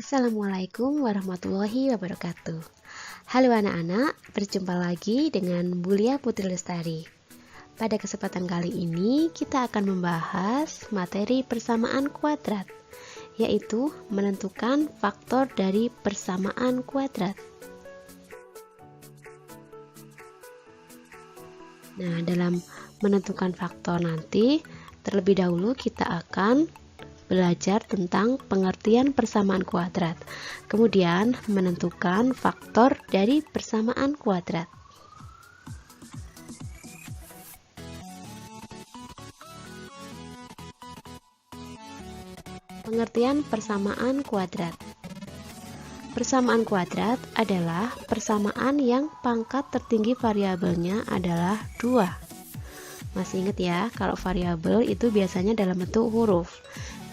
Assalamualaikum warahmatullahi wabarakatuh. Halo anak-anak, berjumpa lagi dengan Bulia Putri Lestari. Pada kesempatan kali ini kita akan membahas materi persamaan kuadrat, yaitu menentukan faktor dari persamaan kuadrat. Nah, dalam menentukan faktor nanti, terlebih dahulu kita akan belajar tentang pengertian persamaan kuadrat, kemudian menentukan faktor dari persamaan kuadrat. Pengertian persamaan kuadrat. Persamaan kuadrat adalah persamaan yang pangkat tertinggi variabelnya adalah 2. Masih ingat ya, kalau variabel itu biasanya dalam bentuk huruf.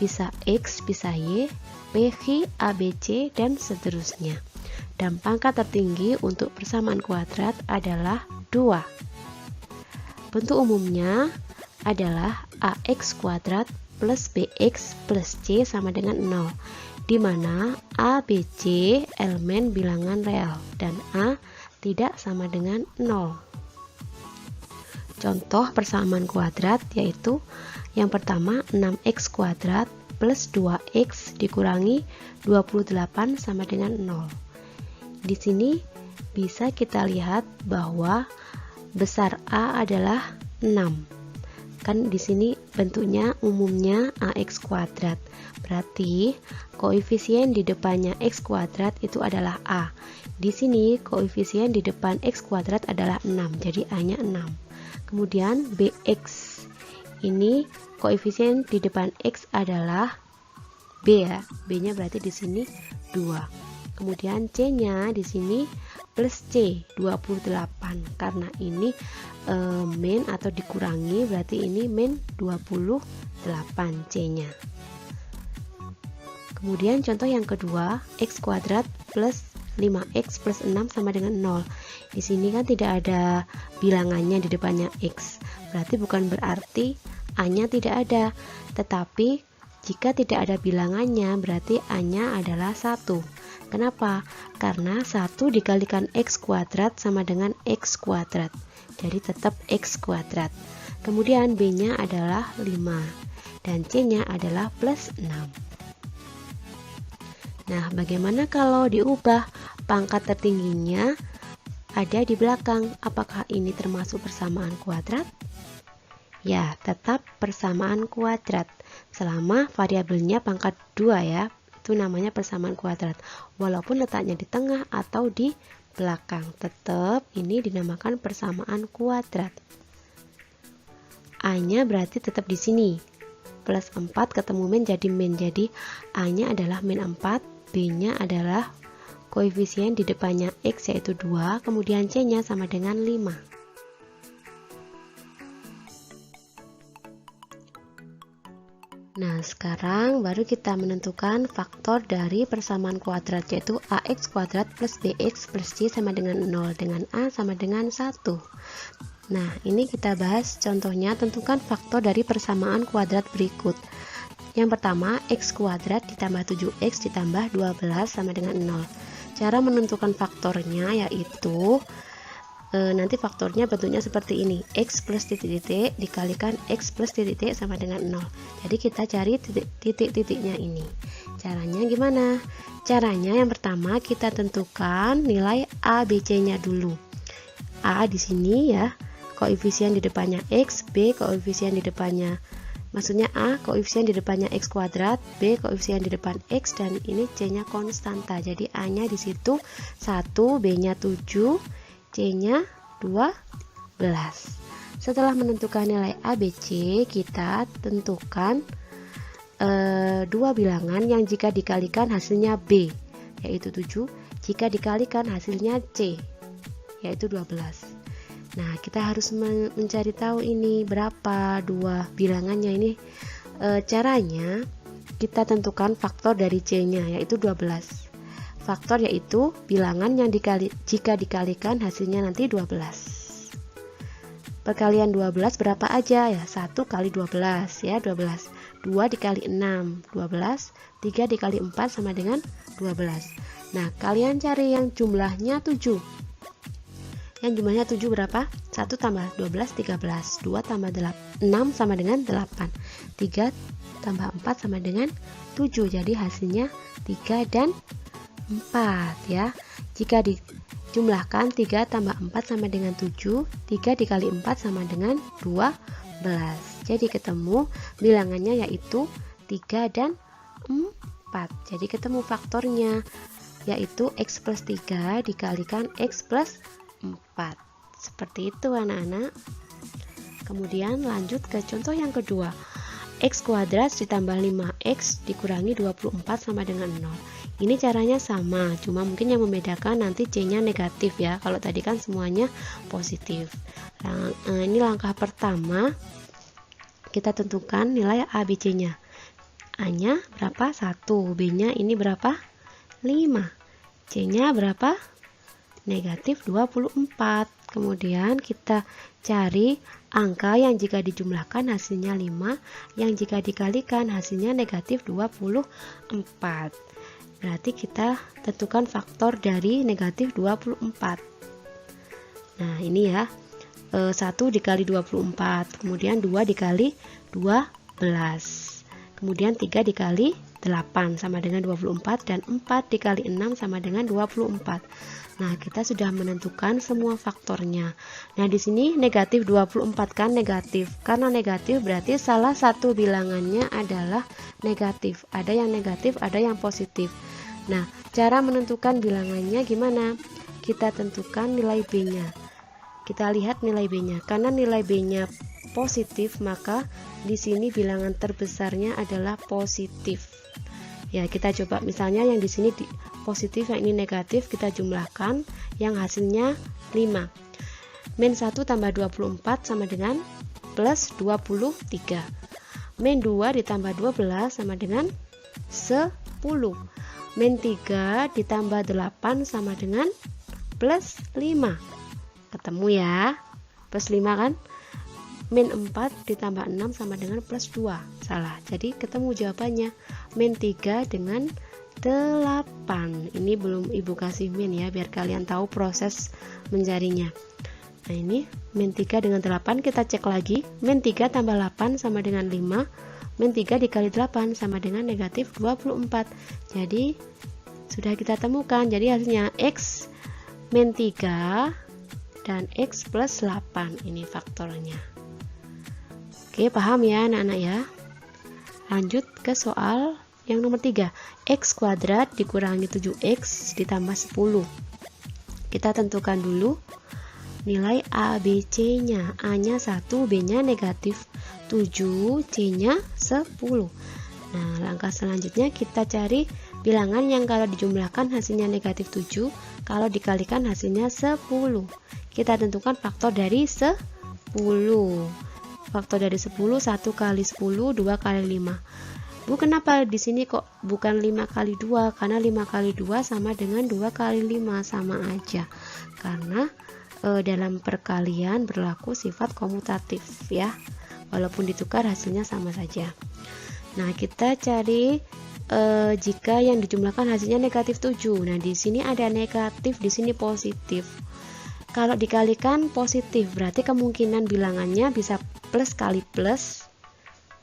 Bisa X, bisa Y, PQ, ABC, dan seterusnya. Dan pangkat tertinggi untuk persamaan kuadrat adalah 2. Bentuk umumnya adalah AX kuadrat plus BX plus C sama dengan 0, di mana A, B, C elemen bilangan real dan A tidak sama dengan 0. Contoh persamaan kuadrat yaitu yang pertama 6x kuadrat plus 2x dikurangi 28 sama dengan 0. Di sini bisa kita lihat bahwa besar A adalah 6. Kan di sini bentuknya umumnya AX kuadrat. Berarti koefisien di depannya X kuadrat itu adalah A. Di sini koefisien di depan X kuadrat adalah 6. Jadi A-nya 6. Kemudian BX, ini koefisien di depan X adalah B ya, B-nya berarti di sini 2. Kemudian C-nya di sini plus C 28, karena ini min atau dikurangi, berarti ini min 28 C-nya. Kemudian contoh yang kedua, X kuadrat plus 5x plus 6 sama dengan 0. Di sini kan tidak ada bilangannya di depannya x. Berarti bukan berarti A-nya tidak ada. Tetapi jika tidak ada bilangannya berarti A-nya adalah 1. Kenapa? Karena 1 dikalikan x kuadrat sama dengan x kuadrat. Jadi tetap x kuadrat. Kemudian B-nya adalah 5 dan C-nya adalah plus 6. Nah, bagaimana kalau diubah pangkat tertingginya ada di belakang? Apakah ini termasuk persamaan kuadrat? Ya, tetap persamaan kuadrat. Selama variabelnya pangkat 2 ya, itu namanya persamaan kuadrat. Walaupun letaknya di tengah atau di belakang, tetap ini dinamakan persamaan kuadrat. A-nya berarti tetap di sini. Plus 4 ketemu min jadi min. Jadi A-nya adalah min 4. B-nya adalah koefisien di depannya X yaitu 2, kemudian C-nya sama dengan 5. Nah, sekarang baru kita menentukan faktor dari persamaan kuadrat yaitu AX kuadrat plus BX plus C sama dengan 0 dengan A sama dengan 1. Nah, ini kita bahas contohnya, tentukan faktor dari persamaan kuadrat berikut. Yang pertama, x kuadrat ditambah 7x ditambah 12 sama dengan 0. Cara menentukan faktornya yaitu nanti faktornya bentuknya seperti ini. X plus titik-titik dikalikan x plus titik-titik sama dengan 0. Jadi kita cari titik-titiknya ini. Caranya gimana? Caranya yang pertama kita tentukan nilai A, B, C-nya dulu. A di sini ya, koefisien di depannya x, B koefisien di depannya, maksudnya A koefisien di depannya x kuadrat, B koefisien di depan x, dan ini C-nya konstanta. Jadi A-nya di situ 1, B-nya 7, C-nya 12. Setelah menentukan nilai A, B, C, kita tentukan dua bilangan yang jika dikalikan hasilnya B, yaitu 7, jika dikalikan hasilnya C, yaitu 12. Nah, kita harus mencari tahu ini berapa dua bilangannya ini. Caranya kita tentukan faktor dari C-nya yaitu 12. Faktor yaitu bilangan yang jika dikalikan hasilnya nanti 12. perkalian 12 berapa aja ya? 1 kali 12 ya, 12. 2 dikali 6, 12. 3 dikali 4 sama dengan 12. Nah, kalian cari yang jumlahnya 7. Yang jumlahnya 7 berapa? 1 tambah 12, 13. 2 tambah 6 sama dengan 8. 3 tambah 4 sama dengan 7. Jadi hasilnya 3 dan 4 ya. Jika dijumlahkan 3 tambah 4 sama dengan 7. 3 dikali 4 sama dengan 12. Jadi ketemu bilangannya yaitu 3 dan 4. Jadi ketemu faktornya yaitu X plus 3 dikalikan X plus 4. Seperti itu anak-anak. Kemudian lanjut ke contoh yang kedua. X kuadrat ditambah 5X dikurangi 24 sama dengan 0. Ini caranya sama, cuma mungkin yang membedakan nanti C-nya negatif ya. Kalau tadi kan semuanya positif. Ini langkah pertama, kita tentukan nilai A, B, C-nya. A-nya berapa? 1. B-nya ini berapa? 5. C-nya berapa? Negatif 24. Kemudian kita cari angka yang jika dijumlahkan hasilnya 5, yang jika dikalikan hasilnya negatif 24. Berarti kita tentukan faktor dari negatif 24. Nah ini ya, 1 dikali 24, kemudian 2 dikali 12, kemudian 3 dikali 8 sama dengan 24, dan 4 dikali 6 sama dengan 24. Nah, kita sudah menentukan semua faktornya. Nah, di sini negatif 24 kan negatif. Karena negatif berarti salah satu bilangannya adalah negatif. Ada yang negatif, ada yang positif. Nah, cara menentukan bilangannya gimana? Kita tentukan nilai B-nya. Kita lihat nilai B-nya. Karena nilai B-nya positif, maka di sini bilangan terbesarnya adalah positif. Ya, kita coba misalnya yang di sini positif, yang ini negatif, kita jumlahkan, yang hasilnya 5. Min 1 tambah 24 sama dengan plus 23. Min 2 ditambah 12 sama dengan 10. Min 3 ditambah 8 sama dengan plus 5. Ketemu ya, plus 5 kan? Min 4 ditambah 6 sama dengan plus 2. Salah, jadi ketemu jawabannya min 3 dengan 8. Ini belum ibu kasih min ya, biar kalian tahu proses mencarinya. Nah ini min 3 dengan 8, kita cek lagi. Min 3 tambah 8 sama dengan 5. Min 3 dikali 8 sama dengan negatif 24. Jadi sudah kita temukan. Jadi hasilnya X min 3 dan X plus 8. Ini faktornya. Oke, paham ya anak-anak ya. Lanjut ke soal yang nomor 3. X kuadrat dikurangi 7X ditambah 10. Kita tentukan dulu nilai A, B, C-nya. A-nya 1, B-nya negatif 7, C-nya 10. Nah, langkah selanjutnya kita cari bilangan yang kalau dijumlahkan hasilnya negatif 7, kalau dikalikan hasilnya 10. Kita tentukan faktor dari 10. Faktor dari 10, 1 kali 10, 2 kali 5. Bu, kenapa di sini kok bukan 5 kali 2? Karena 5 kali 2 sama dengan 2 kali 5, sama aja. Karena dalam perkalian berlaku sifat komutatif ya. Walaupun ditukar hasilnya sama saja. Nah, kita cari jika yang dijumlahkan hasilnya negatif 7. Nah, di sini ada negatif, di sini positif. Kalau dikalikan positif, berarti kemungkinan bilangannya bisa plus kali plus.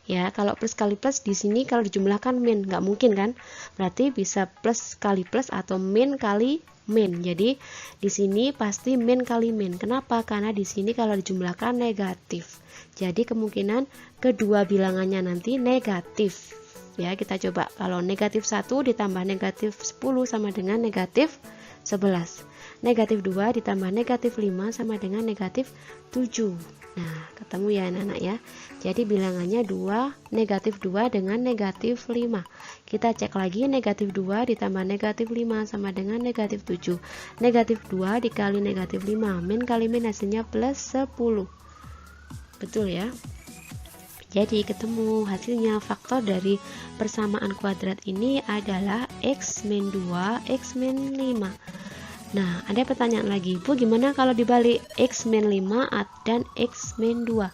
Ya, kalau plus kali plus di sini kalau dijumlahkan min, nggak mungkin kan? Berarti bisa plus kali plus atau min kali min. Jadi di sini pasti min kali min. Kenapa? Karena di sini kalau dijumlahkan negatif. Jadi kemungkinan kedua bilangannya nanti negatif. Ya, kita coba. Kalau negatif 1 ditambah negatif 10 sama dengan negatif 11. Negatif 2 ditambah negatif 5 sama dengan negatif 7. Nah, ketemu ya anak-anak ya. Jadi bilangannya 2, negatif 2 dengan negatif 5. Kita cek lagi, negatif 2 ditambah negatif 5 sama dengan negatif 7. Negatif 2 dikali negatif 5. Min kali min hasilnya plus 10. Betul ya? Jadi ketemu hasilnya faktor dari persamaan kuadrat ini adalah X min 2, X min 5. Nah, ada pertanyaan lagi, Bu, gimana kalau dibalik X min 5 dan X min 2?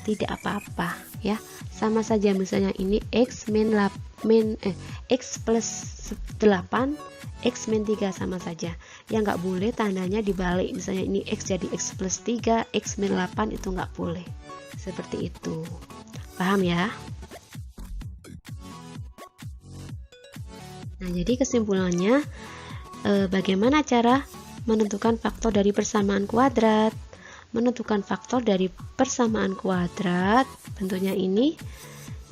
Tidak apa-apa ya, sama saja. Misalnya ini X plus 8, X min 3 sama saja. Yang nggak boleh tandanya dibalik, misalnya ini X jadi X plus 3, X min 8, itu nggak boleh. Seperti itu. Paham ya? Nah, jadi kesimpulannya, bagaimana cara menentukan faktor dari persamaan kuadrat? Menentukan faktor dari persamaan kuadrat, bentuknya ini.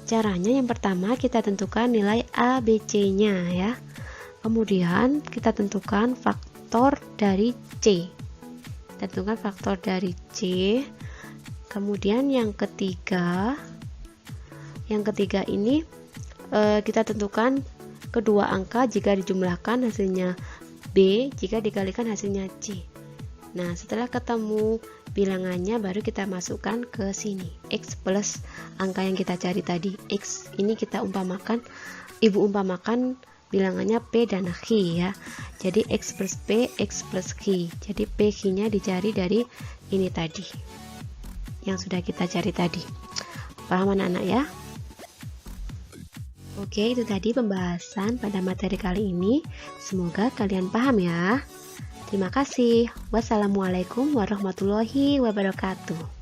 Caranya yang pertama kita tentukan nilai A, B, C-nya ya. Kemudian kita tentukan faktor dari C. Tentukan faktor dari C. Kemudian yang ketiga ini kita tentukan kedua angka jika dijumlahkan hasilnya B, jika dikalikan hasilnya C. Nah, setelah ketemu bilangannya baru kita masukkan ke sini. X plus angka yang kita cari tadi. X ini kita umpamakan, ibu umpamakan bilangannya P dan Q ya. Jadi X plus P, X plus Q. Jadi P, Q-nya dicari dari ini tadi, yang sudah kita cari tadi. Paham anak-anak ya? Oke, itu tadi pembahasan pada materi kali ini. Semoga kalian paham ya. Terima kasih. Wassalamualaikum warahmatullahi wabarakatuh.